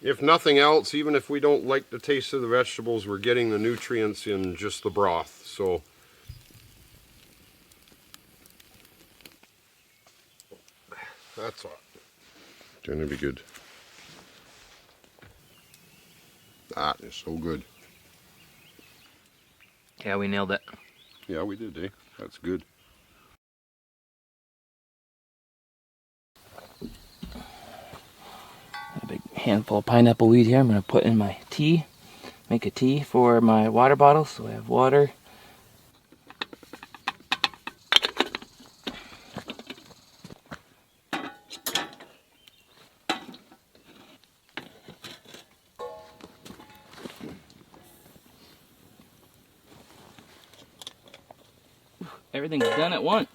if nothing else, even if we don't like the taste of the vegetables, we're getting the nutrients in just the broth. So that's all. Gonna be good. That is so good. Yeah, we nailed it. Yeah, we did, eh? That's good. A big handful of pineapple weed here I'm going to put in my tea. Make a tea for my water bottle, so I have water. Everything's done at once.